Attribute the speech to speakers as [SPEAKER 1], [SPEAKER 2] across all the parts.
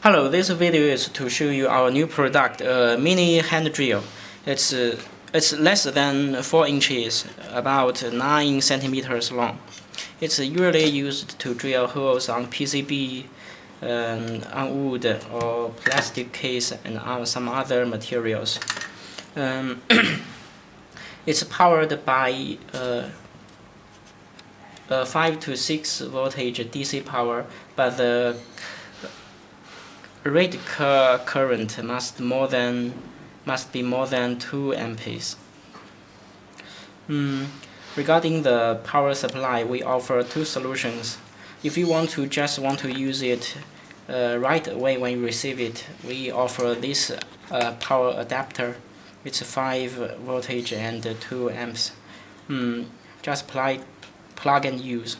[SPEAKER 1] Hello, this video is to show you our new product, mini hand drill. It's less than 4 inches, about 9 centimeters long. It's usually used to drill holes on PCB, on wood or plastic case, and on some other materials. It's powered by 5 to 6 voltage DC power, but the rate current must be more than 2 amperes. Regarding the power supply, we offer 2 solutions. If you just want to use it right away when you receive it, we offer this power adapter. It's 5 voltage and 2 amps. Just plug and use.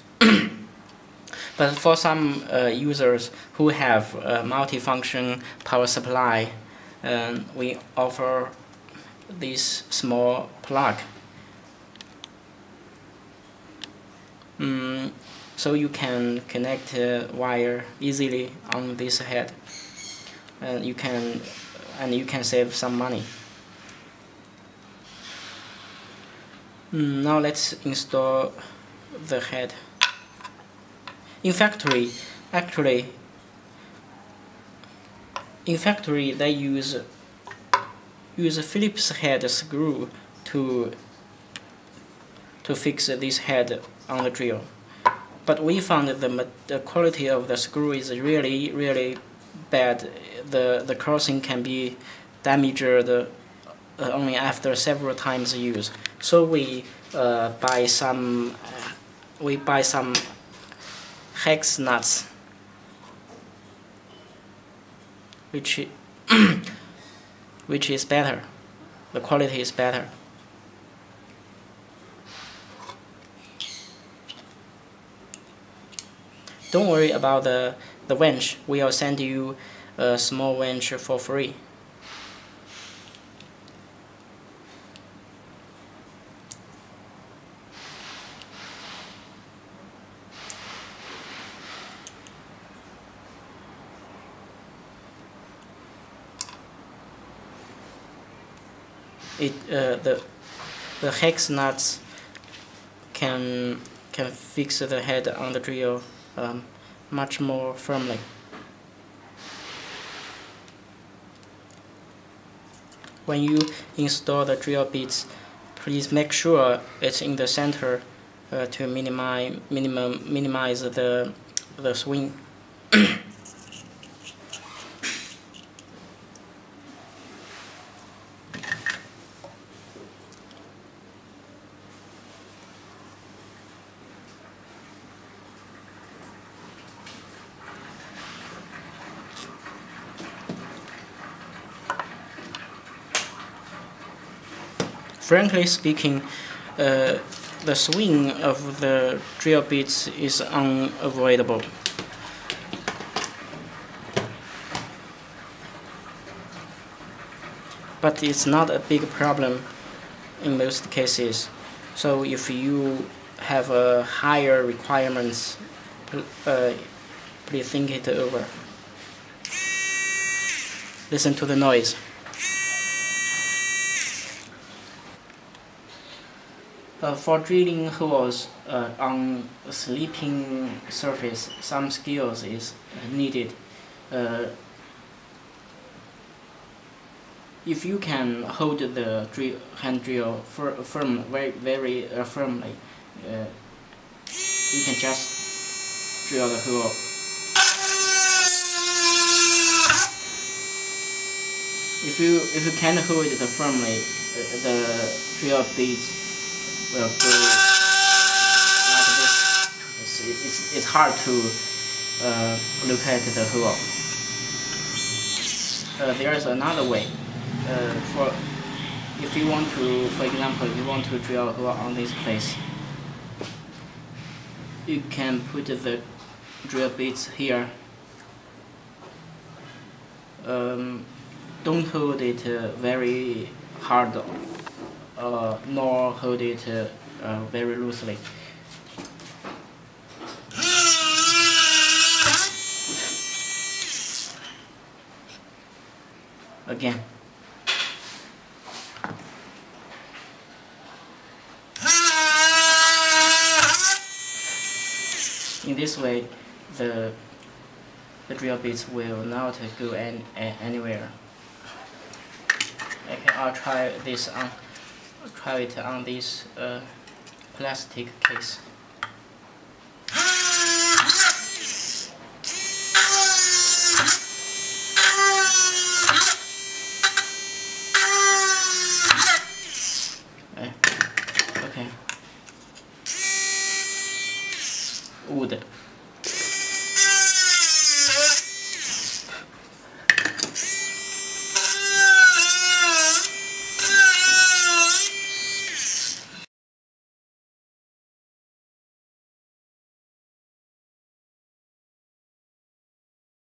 [SPEAKER 1] But for some users who have a multifunction power supply, we offer this small plug. So you can connect wire easily on this head, and you can save some money. Now let's install the head. In factory, they use a Phillips head screw to fix this head on the drill. But we found that the quality of the screw is really bad. The crossing can be damaged only after several times use. So we buy some hex nuts, which is better. The quality is better. Don't worry about the wrench. We'll send you a small wrench for free. The hex nuts can fix the head on the drill much more firmly. When you install the drill bits, please make sure it's in the center to minimize the swing. Frankly speaking, the swing of the drill bits is unavoidable. But it's not a big problem in most cases. So if you have higher requirements, please think it over. Listen to the noise. For drilling holes on a sleeping surface, some skills is needed. If you can hold the hand drill very firmly, you can just drill the hole. If you can't hold it firmly, the drill bits will go like this. It's hard to locate the hole. There is another way. If you want to, for example, if you want to drill a hole on this place, you can put the drill bits here. Don't hold it very hard, nor hold it very loosely. again. In this way, the drill bits will not go anywhere. Okay, I'll try it on this plastic case. Okay. Wood.